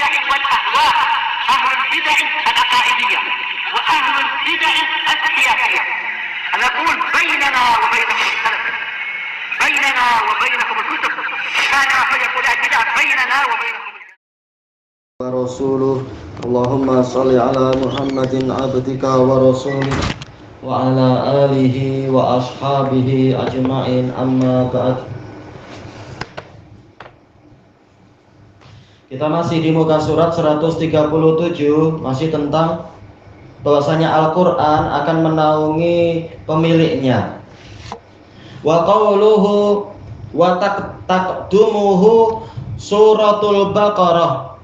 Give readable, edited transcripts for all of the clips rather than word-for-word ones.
البدع والأهواء، أهل البدع العقائدية وأهل البدع السياسية. نقول بيننا وبينكم السلف، بيننا وبينكم الكتب، كان فيقول البدع بيننا وبينكم ورسوله. اللهم صل على محمد عبدك ورسولك وعلى آله وأصحابه أجمعين. Amma ba'd. Kita masih di muka surat 137, masih tentang bahwasanya Al-Quran akan menaungi pemiliknya. Wa qawluhu wa taqdumuhu suratul Baqarah.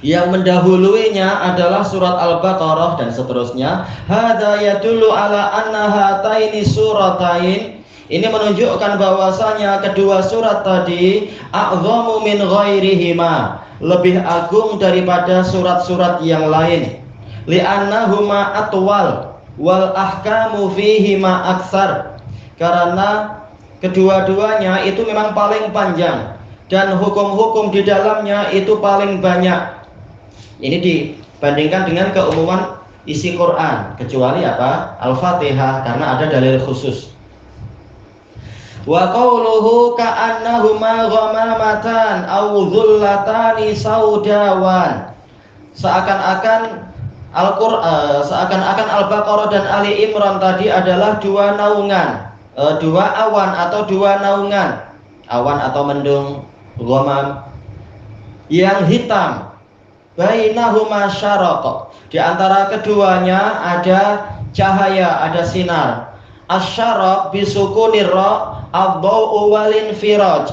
Yang mendahuluinya adalah surat Al-Baqarah dan seterusnya. Hadza yadullu ala anna hataini suratain. Ini menunjukkan bahwasanya kedua surat tadi a'zamu min ghairihima, lebih agung daripada surat-surat yang lain. Li'annahuma atwal wal ahkamu fihima aktsar. Karena kedua-duanya itu memang paling panjang dan hukum-hukum di dalamnya itu paling banyak. Ini dibandingkan dengan keumuman isi Quran, kecuali apa? Al-Fatihah, karena ada dalil khusus. Wa qawluhu ka'annahuma ghamamatan aw dhullatani saudawan. Seakan-akan Al-Baqarah dan Ali Imran tadi adalah dua naungan, dua awan atau dua naungan, awan atau mendung, ghamam yang hitam. Bainahuma syaraq, di antara keduanya ada cahaya, ada sinar. Asyaraq bisukunir ra, ad-dhau'u wal infiraj.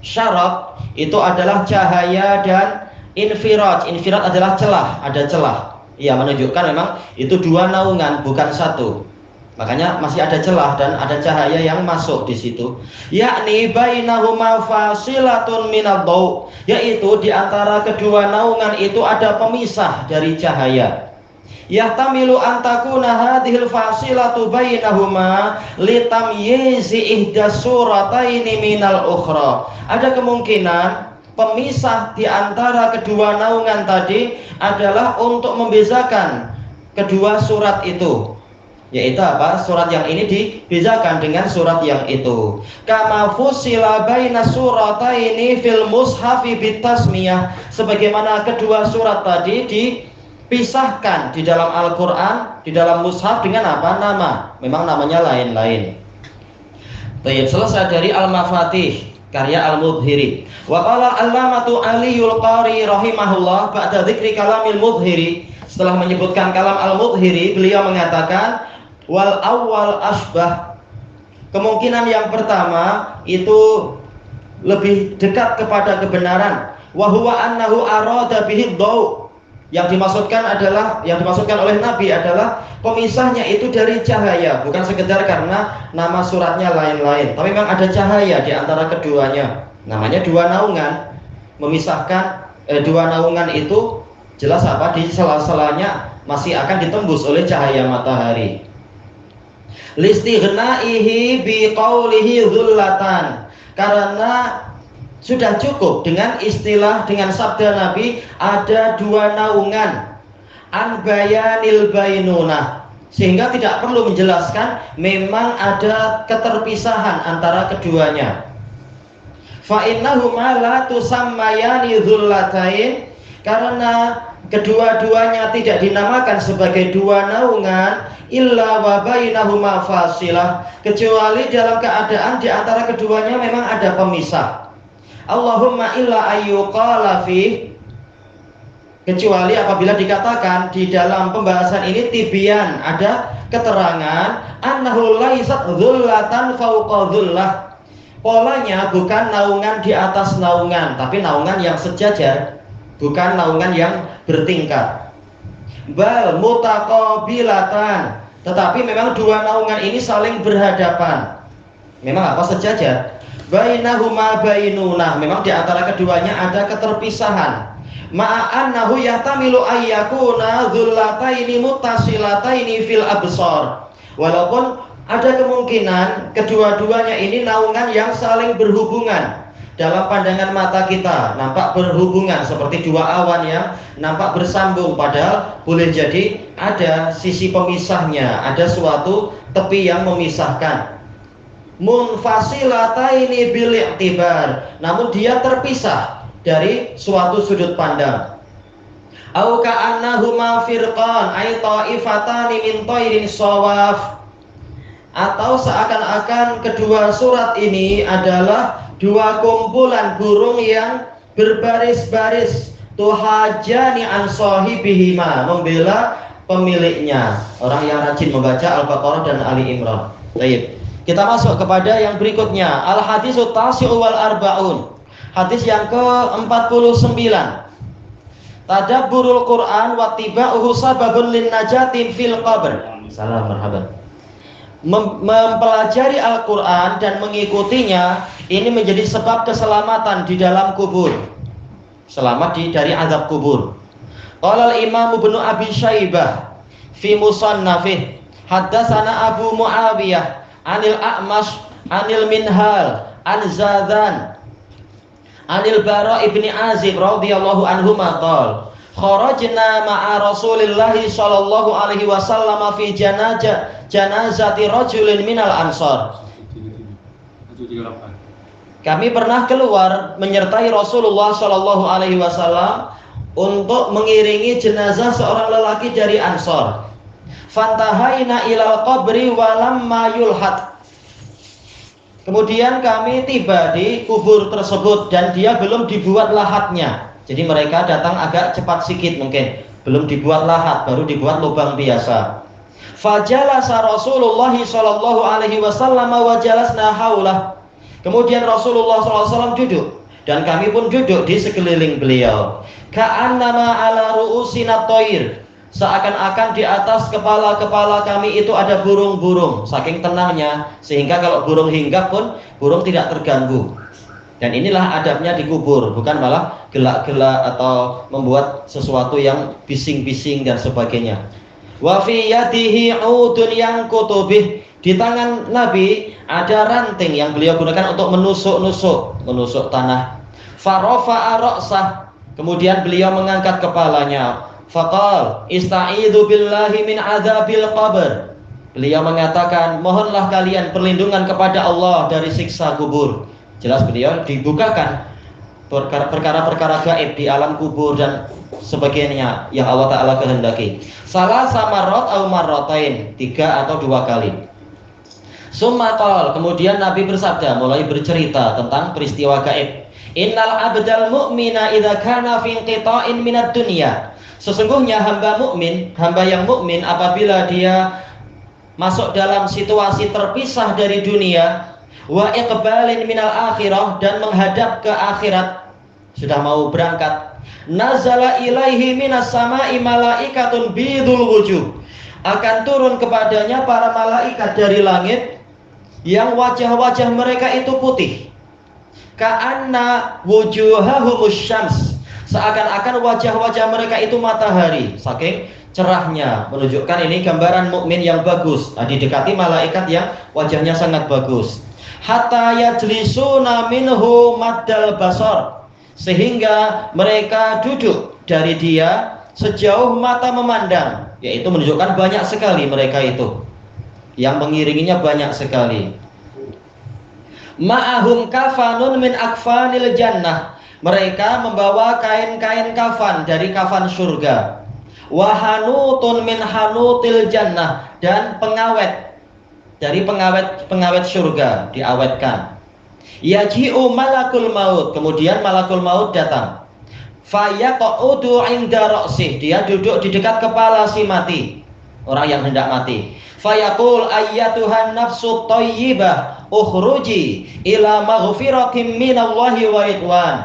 Syaraq itu adalah cahaya dan infiraj. Infiraj adalah celah, ada celah. Ya, menunjukkan memang itu dua naungan, bukan satu. Makanya masih ada celah dan ada cahaya yang masuk di situ. Yakni bainahuma fasilatun minadh-dhau', yaitu di antara kedua naungan itu ada pemisah dari cahaya. Yahtamilu an takuna hadhil fasilatu bainahuma litamyizi ihdas surataini minal ukhra. Ada kemungkinan pemisah di antara kedua naungan tadi adalah untuk membedakan kedua surat itu. Yaitu apa? Surat yang ini dibedakan dengan surat yang itu. Kama fusila baina surataini fil mushafi bitasmiyah. Sebagaimana kedua surat tadi dipisahkan di dalam Al-Quran, di dalam mushaf dengan apa? Nama. Memang namanya lain-lain. Baik, selesai dari Al-Mafatih karya Al-Mudhiri. Wa qala Al-Allamatu Aliyul Qari rahimahullah ba'da dzikri kalamil Mudhiri. Setelah menyebutkan kalam Al-Mudhiri, beliau mengatakan wal awwal asbah. Kemungkinan yang pertama itu lebih dekat kepada kebenaran. Wa huwa annahu arada bihi dhau'. Yang dimaksudkan oleh Nabi adalah pemisahnya itu dari cahaya, bukan sekedar karena nama suratnya lain-lain, tapi memang ada cahaya di antara keduanya. Namanya dua naungan. Memisahkan dua naungan itu jelas apa? Di sela-selanya masih akan ditembus oleh cahaya matahari. Listighnaihi biqaulihi dhullatan, karena sudah cukup dengan istilah, dengan sabda Nabi ada dua naungan, an bayanil bainunah, sehingga tidak perlu menjelaskan memang ada keterpisahan antara keduanya. Fa innahuma la tusammayani dhullatain, karena kedua-duanya tidak dinamakan sebagai dua naungan illa wa bainahuma fasilah, kecuali dalam keadaan di antara keduanya memang ada pemisah. Allahumma illa ayyuqala fi, kecuali apabila dikatakan di dalam pembahasan ini tibyan, ada keterangan annahu laisat dhullatan fawqa dhullah, polanya bukan naungan di atas naungan, tapi naungan yang sejajar, bukan naungan yang bertingkat. Bal mutaqabilatan, tetapi memang dua naungan ini saling berhadapan. Memang apa? Sejajar. Bainahuma bainunah, memang di antara keduanya ada keterpisahan. Ma'annahu yahtamilu ayyakuna dhullataini muttasilataini fil absar. Walaupun ada kemungkinan kedua-duanya ini naungan yang saling berhubungan, dalam pandangan mata kita nampak berhubungan seperti dua awan yang nampak bersambung, padahal boleh jadi ada sisi pemisahnya, ada suatu tepi yang memisahkan. Munfasilataini bil i'tibar, namun dia terpisah dari suatu sudut pandang. Au ka'annahuma firqan ay ta'ifatani min tairin shawaf, atau seakan-akan kedua surat ini adalah dua kumpulan burung yang berbaris-baris, tuhajani an sahibihima, membela pemiliknya. Orang yang rajin membaca Al-Baqarah dan Ali Imran. Baik, kita masuk kepada yang berikutnya, al-haditsut tasi'u wal arba'un. Hadis yang ke-49. Tadabburul Quran wa tiba'uhu sababun lin najatin fil qabr. Salam marhaban. Mempelajari Al-Quran dan mengikutinya ini menjadi sebab keselamatan di dalam kubur, selamat dari azab kubur. Qala al-Imam Ibnu Abi Syaibah fi musannafih haddatsana Abu Muawiyah anil A'mash anil Minhal an Zadan anil Bara ibni Azib radhiyallahu anhuma qala kharajna ma'a Rasulillahi sallallahu alaihi wasallam fi janazati rajulin minal ansar. Kami pernah keluar menyertai Rasulullah sallallahu alaihi wasallam untuk mengiringi jenazah seorang lelaki dari Ansar. Fantahaina ilal qabri walamma yulhad. Kemudian kami tiba di kubur tersebut dan dia belum dibuat lahatnya. Jadi mereka datang agak cepat sedikit mungkin. Belum dibuat lahat, baru dibuat lubang biasa. Fajalasa Rasulullah sallallahu alaihi wasallam wa jalasna haulah. Kemudian Rasulullah sallallahu alaihi wasallam duduk dan kami pun duduk di sekeliling beliau. Ka'annama ala ru'usina thair. Seakan-akan di atas kepala-kepala kami itu ada burung-burung, saking tenangnya, sehingga kalau burung hinggap pun burung tidak terganggu. Dan inilah adabnya di kubur, bukan malah gelak-gelak atau membuat sesuatu yang bising-bising dan sebagainya. Wa fi yadihi 'udun yanqutu bih. Di tangan Nabi ada ranting yang beliau gunakan untuk menusuk tanah. Farafa'a ra'sah. Kemudian beliau mengangkat kepalanya. Faqal ista'idzu billahi min adzabil qabr. Beliau mengatakan, mohonlah kalian perlindungan kepada Allah dari siksa kubur. Jelas beliau dibukakan perkara-perkara gaib di alam kubur dan sebagainya yang Allah Ta'ala kehendaki. Salah samarot au marrotain, 3 atau 2 kali. Summa qala, kemudian Nabi bersabda, mulai bercerita tentang peristiwa gaib. Innal abdal mu'mina idza kana fi inqita'in minad dunya. Sesungguhnya hamba yang mukmin apabila dia masuk dalam situasi terpisah dari dunia, wa iqbalin minal akhirah, dan menghadap ke akhirat, sudah mau berangkat, nazala ilaihi minas sama'i malaikatun bidul wujuh, akan turun kepadanya para malaikat dari langit yang wajah-wajah mereka itu putih, ka'anna wujuhahumus syams, seakan-akan wajah-wajah mereka itu matahari, saking cerahnya, menunjukkan ini gambaran mukmin yang bagus. Nah, didekati malaikat yang wajahnya sangat bagus. Hatta yajlisuna minhu maddal basar, sehingga mereka duduk dari dia sejauh mata memandang, yaitu menunjukkan banyak sekali mereka itu, yang mengiringinya banyak sekali. Ma'ahum kafanun min akfanil jannah, mereka membawa kain-kain kafan dari kafan surga. Wahanutun min hanutil jannah, dan pengawet dari pengawet surga diawetkan. Yaji'u malakul maut, kemudian malakul maut datang. Fayaqudu 'inda ra'sih, dia duduk di dekat kepala si mati, orang yang hendak mati. Fayaqul ayyatuhan nafsut thayyibah ukhruji ila maghfiratin minallahi wa ridwan.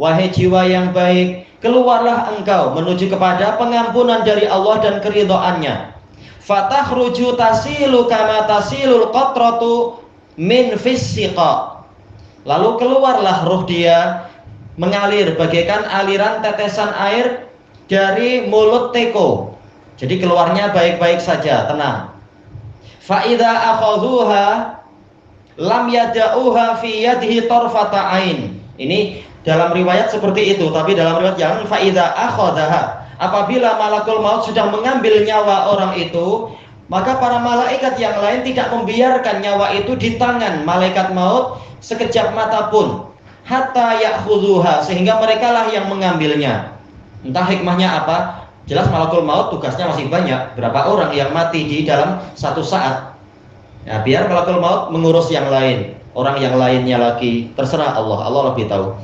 Wahai jiwa yang baik, keluarlah engkau menuju kepada pengampunan dari Allah dan keridhaannya. Fatakhruju tasilu kama tasilul qatratu min fissiqa. Lalu keluarlah ruh dia mengalir bagaikan aliran tetesan air dari mulut teko. Jadi keluarnya baik-baik saja, tenang. Fa idza akhadhuha lam yada'uha fi yadihi tarfata ain. Ini dalam riwayat seperti itu, tapi dalam riwayat yang fa idza akhadhaha, apabila malakul maut sudah mengambil nyawa orang itu, maka para malaikat yang lain tidak membiarkan nyawa itu di tangan malaikat maut sekejap mata pun, hatta ya'khudhuha, sehingga mereka lah yang mengambilnya. Entah hikmahnya apa, jelas malakul maut tugasnya masih banyak. Berapa orang yang mati di dalam satu saat, ya, biar malakul maut mengurus yang lain, orang yang lainnya lagi, terserah Allah, Allah lebih tahu.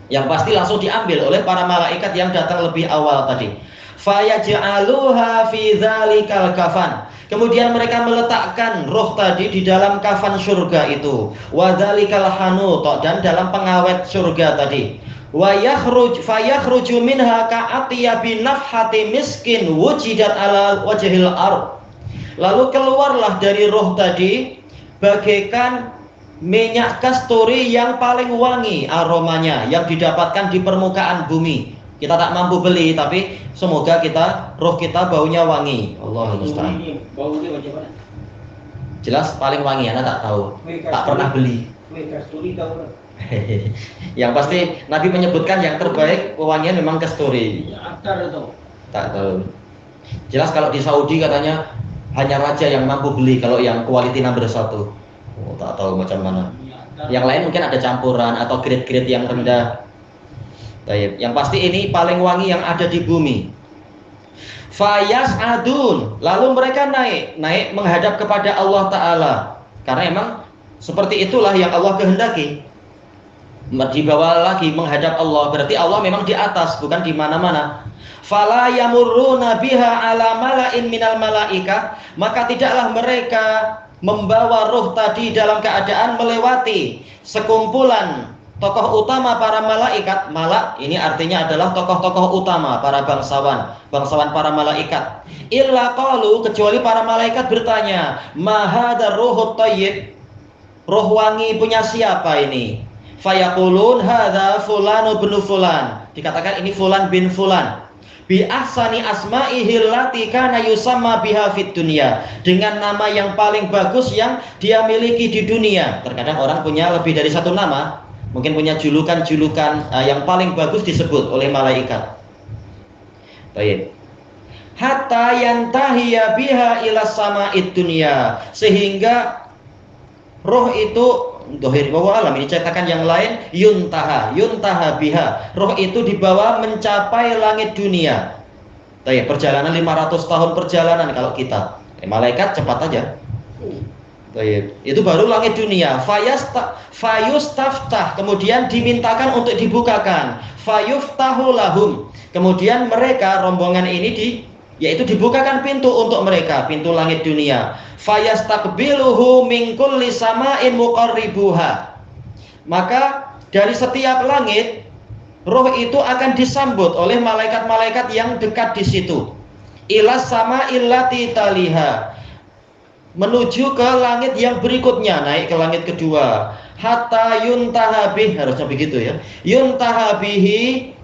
Yang pasti langsung diambil oleh para malaikat yang datang lebih awal tadi. Fayaj'aluha fi dzalikal kafan. Kemudian mereka meletakkan roh tadi di dalam kafan surga itu. Wa dzalikal hanut, dan dalam pengawet surga tadi. Wa fayakhruju minha ka'atiyabi nafhati miskin wujidat ala wajhil ard. Lalu keluarlah dari roh tadi bagaikan minyak kasturi yang paling wangi aromanya yang didapatkan di permukaan bumi. Kita tak mampu beli, tapi semoga roh kita baunya wangi. Allahumma musta'an. Baunya bagaimana? Jelas paling wangi, Anda tak tahu. Tak pernah beli. Kasturi tahu. Yang pasti Nabi menyebutkan yang terbaik wewangian memang kasturi. Akar atau? Tak tahu. Jelas kalau di Saudi katanya hanya raja yang mampu beli kalau yang quality number 1. Oh, tak tahu macam mana. Yang lain mungkin ada campuran atau grade-grade yang rendah. Baik. Yang pasti ini paling wangi yang ada di bumi. Fayas'adun, lalu mereka naik menghadap kepada Allah Ta'ala. Karena emang seperti itulah yang Allah kehendaki. Dibawa lagi menghadap Allah, berarti Allah memang di atas, bukan di mana-mana. Fala yamurruna biha ala mala'in minal malaika, maka tidaklah mereka membawa ruh tadi dalam keadaan melewati sekumpulan tokoh utama para malaikat. Malak ini artinya adalah tokoh-tokoh utama, para bangsawan para malaikat. Illa qalu, kecuali para malaikat bertanya, ma hadzal ruhut thayyib, roh wangi punya siapa ini? Fayaqulun hadza fulanu bin fulan, dikatakan ini fulan bin fulan. Bi ahsani asma'ihi allati kana yusamma biha fid dunya, dengan nama yang paling bagus yang dia miliki di dunia. Terkadang orang punya lebih dari satu nama, mungkin punya julukan-julukan yang paling bagus disebut oleh malaikat. Baik. Hatta yantahiya biha ila sama'id dunya, sehingga roh itu dohir bahwa alam ini cetakan yang lain yuntaha biha, roh itu dibawa mencapai langit dunia. Baik, perjalanan 500 tahun perjalanan kalau kita. Malaikat cepat aja. Baik, itu baru langit dunia. Fayustaftah, kemudian dimintakan untuk dibukakan. Fayuftahu lahum, kemudian mereka rombongan ini yaitu dibukakan pintu untuk mereka, pintu langit dunia. Fayastakbiluhu min kulli sama'in muqarribuha, maka dari setiap langit roh itu akan disambut oleh malaikat-malaikat yang dekat di situ. Ilas sama'il lati taliha, menuju ke langit yang berikutnya, naik ke langit kedua. Hatta yuntaha bih, harusnya begitu ya. Yuntaha bihi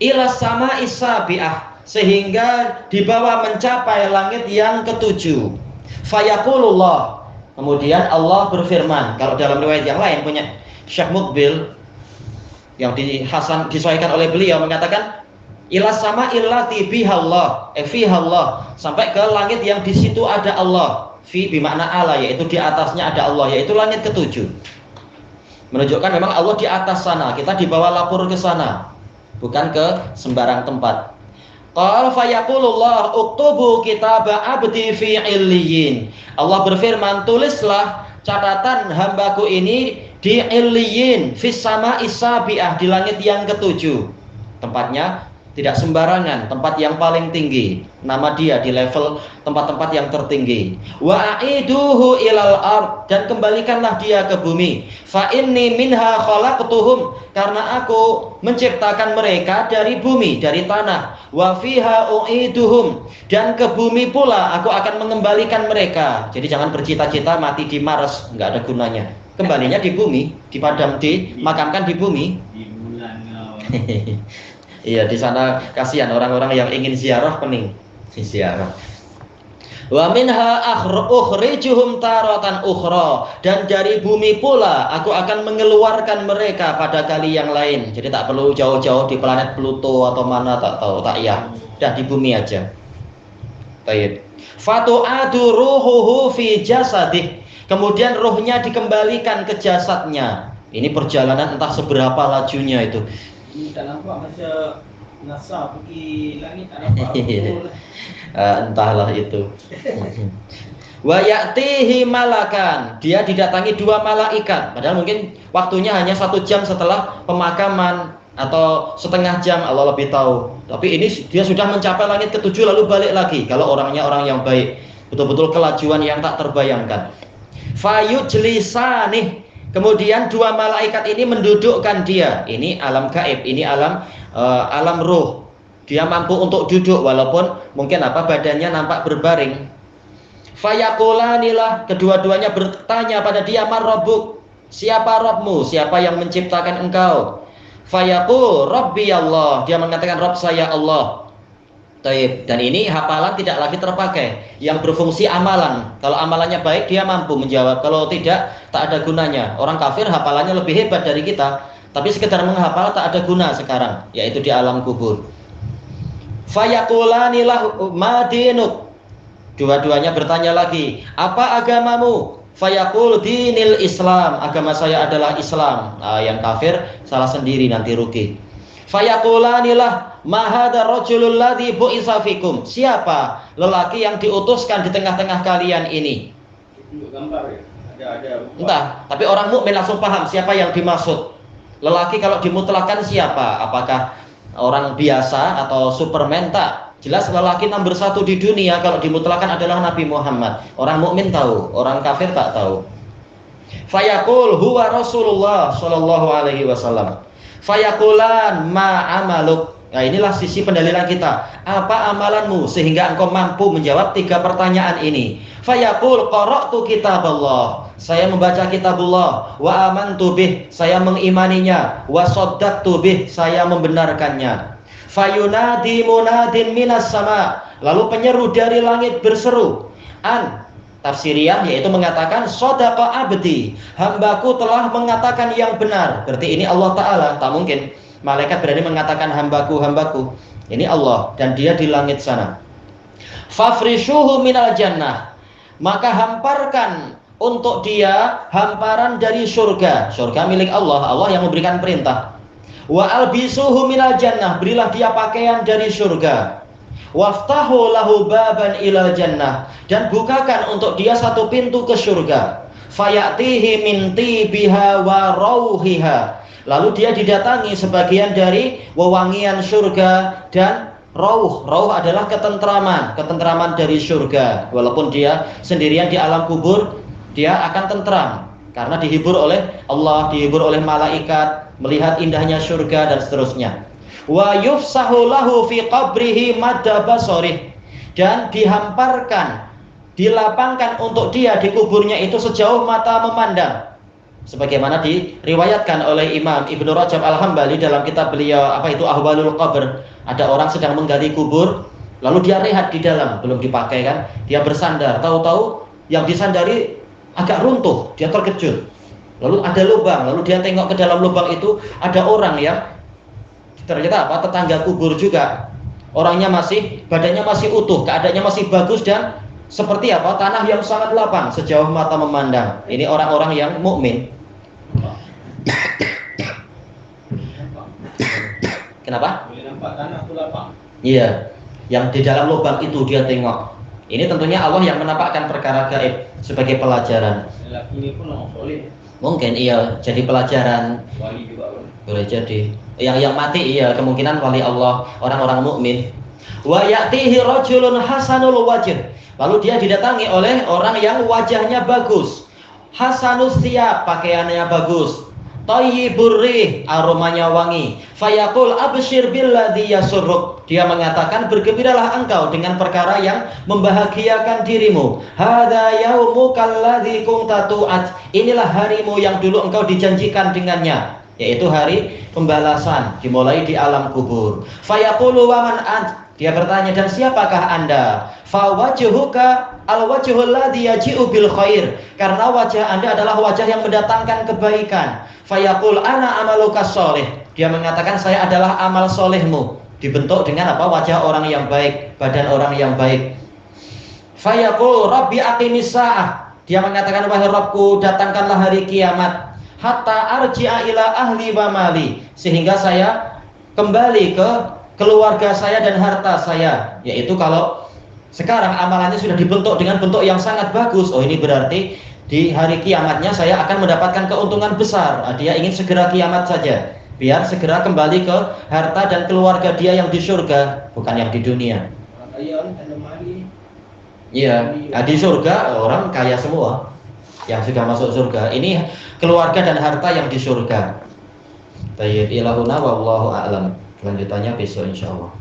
ilas sama'is sabi'ah, sehingga dibawa mencapai langit yang ketujuh. Fayaqulullah, kemudian Allah berfirman. Kalau dalam riwayat yang lain punya Syekh Mukbil yang disesuaikan oleh beliau mengatakan ilas sama illati bihallah, fihallah, sampai ke langit yang di situ ada Allah. Fi bermakna ala, yaitu di atasnya ada Allah, yaitu langit ketujuh. Menunjukkan memang Allah di atas sana, kita dibawa lapor ke sana, bukan ke sembarang tempat. Qala fayaqulullah uktubu kitaba abdi fi illiyin. Allah berfirman, tulislah catatan hambaku ini di illiyin, fis sama'is sabi'ah, di langit yang ketujuh. Tempatnya tidak sembarangan, tempat yang paling tinggi. Nama dia di level tempat-tempat yang tertinggi. Wa aiduhu ilal ard, dan kembalikanlah dia ke bumi. Fa inni minha khalaqtuhum, karena aku menciptakan mereka dari bumi, dari tanah. Wa fiha uiduhum, dan ke bumi pula aku akan mengembalikan mereka. Jadi jangan bercita-cita mati di Mars, nggak ada gunanya. Kembalinya di bumi, dimakamkan di bumi. Di bulan. Iya, di sana kasihan orang-orang yang ingin ziarah pening ziarah. Wa minha ukhrijuhum taratan ukhra, dan dari bumi pula aku akan mengeluarkan mereka pada kali yang lain. Jadi tak perlu jauh-jauh di planet Pluto atau mana, tak tahu, tak ya. Dah di bumi aja. Baik. Fatu'adu ruhuhu fi jasadih. Kemudian ruhnya dikembalikan ke jasadnya. Ini perjalanan entah seberapa lajunya itu. Ini tak nampak macam NASA pergi langit, tak nampak apa. Entahlah itu. Wa ya'tihi malakan, dia didatangi 2 malaikat. Padahal mungkin waktunya hanya 1 jam setelah pemakaman atau setengah jam, Allah lebih tahu. Tapi ini dia sudah mencapai langit ke-7 lalu balik lagi. Kalau orangnya orang yang baik, betul-betul kelajuan yang tak terbayangkan. Fayujlisanih, kemudian 2 malaikat ini mendudukkan dia. Ini alam gaib, ini alam ruh. Dia mampu untuk duduk walaupun mungkin badannya nampak berbaring. Fayaqulanilah, kedua-duanya bertanya pada dia, "Marrabbuk?" Siapa Rabbmu? Siapa yang menciptakan engkau? Fayaqul Rabbi Allah, dia mengatakan Rabb saya Allah. Taib. Dan ini hafalan tidak lagi terpakai, yang berfungsi amalan. Kalau amalannya baik dia mampu menjawab, kalau tidak tak ada gunanya. Orang kafir hafalannya lebih hebat dari kita, tapi sekedar menghafal tak ada guna sekarang, yaitu di alam kubur. Fayaqulanilah ma dinuk, dua-duanya bertanya lagi, apa agamamu? Fayaqul dinil Islam, agama saya adalah Islam. Yang kafir salah sendiri, nanti rugi. Fayaqulanilah ma hadzal rajulul ladzi bu'itsa fikum, siapa lelaki yang diutuskan di tengah-tengah kalian ini? Tunjuk gambar ya. Ada Entah, tapi orang mukmin langsung paham siapa yang dimaksud. Lelaki kalau dimutlakan siapa? Apakah orang biasa atau Superman? Tak. Jelas lelaki nomor 1 di dunia kalau dimutlakan adalah Nabi Muhammad. Orang mukmin tahu, orang kafir tak tahu. Fayaqul huwa Rasulullah sallallahu alaihi wasallam. Fayaqulan ma amaluk. Nah, inilah sisi pendalilan kita. Apa amalanmu sehingga engkau mampu menjawab 3 pertanyaan ini? Fayaqul qara'tu kitaballah, saya membaca kitabullah, wa amantu bih, saya mengimaninya, wa shaddaqtu bih, saya membenarkannya. Fayunadi munadin minas sama, lalu penyeru dari langit berseru, an, tafsiriyah yaitu mengatakan shadaqa abdi, hambaku telah mengatakan yang benar. Berarti ini Allah Ta'ala, tak mungkin malaikat berani mengatakan hambaku, hambaku. Ini Allah dan dia di langit sana. Fafrishuhu minal jannah, maka hamparkan untuk dia hamparan dari surga. Surga milik Allah, Allah yang memberikan perintah. Wa albisuhu minal jannah, berilah dia pakaian dari surga. Waftahu lahu baban ilal jannah, dan bukakan untuk dia 1 pintu ke surga. Fayatihi min tibiha wa rauhiha, lalu dia didatangi sebagian dari wewangian surga dan rauh. Rauh adalah ketentraman, ketentraman dari surga. Walaupun dia sendirian di alam kubur, dia akan tentram karena dihibur oleh Allah, dihibur oleh malaikat, melihat indahnya surga dan seterusnya. Wa yufsahu lahu fi qabrihi madda basarih, dan dihamparkan, dilapangkan untuk dia di kuburnya itu sejauh mata memandang. Sebagaimana diriwayatkan oleh Imam Ibnu Rajab Al-Hambali dalam kitab beliau Ahwalul Qabr. Ada orang sedang menggali kubur, lalu dia rehat di dalam, belum dipakai kan, dia bersandar, tahu-tahu yang disandari agak runtuh, dia terkejut. Lalu ada lubang, lalu dia tengok ke dalam lubang itu ada orang yang ternyata tetangga kubur juga. Orangnya badannya masih utuh, keadaannya masih bagus dan seperti tanah yang sangat lapang sejauh mata memandang. Ini orang-orang yang mukmin. Kenapa? Boleh nampak tanah tu lapang. Iya, yang di dalam lubang itu dia tengok. Ini tentunya Allah yang menampakkan perkara gaib sebagai pelajaran. Lelaki ini pun orang soleh. Mungkin iya jadi pelajaran. Wali juga boleh jadi. Yang mati iya kemungkinan wali Allah, orang-orang mukmin. Wa ya'tihi rajulun hasanul wajh, lalu dia didatangi oleh orang yang wajahnya bagus. Hasanus siyab, pakaiannya bagus. Thayyibur rih, aromanya wangi. Fayaqul absyir billadzi yasurruk, dia mengatakan bergembiralah engkau dengan perkara yang membahagiakan dirimu. Hadza yaumukal ladzi kunta tu'ad, inilah harimu yang dulu engkau dijanjikan dengannya, yaitu hari pembalasan dimulai di alam kubur. Fayaqulu wa man ant, dia bertanya dan siapakah Anda? Fawajhuka Al-wajhul ladzi yaji'u bil khair, karena wajah Anda adalah wajah yang mendatangkan kebaikan. Fayaqul ana amaluka sholih, dia mengatakan saya adalah amal solehmu. Dibentuk dengan apa? Wajah orang yang baik, badan orang yang baik. Fayaqul rabbi aqimis sa'ah, dia mengatakan wahai Rabbku, datangkanlah hari kiamat. Hatta arji'a ila ahli wa mali, sehingga saya kembali ke keluarga saya dan harta saya. Yaitu kalau sekarang amalannya sudah dibentuk dengan bentuk yang sangat bagus, oh ini berarti di hari kiamatnya saya akan mendapatkan keuntungan besar. Dia ingin segera kiamat saja, biar segera kembali ke harta dan keluarga dia yang di surga, bukan yang di dunia. Iya, di surga orang kaya semua yang sudah masuk surga. Ini keluarga dan harta yang di surga. Tayyib ilahuna wallahu a'lam. Lanjutannya besok insyaallah.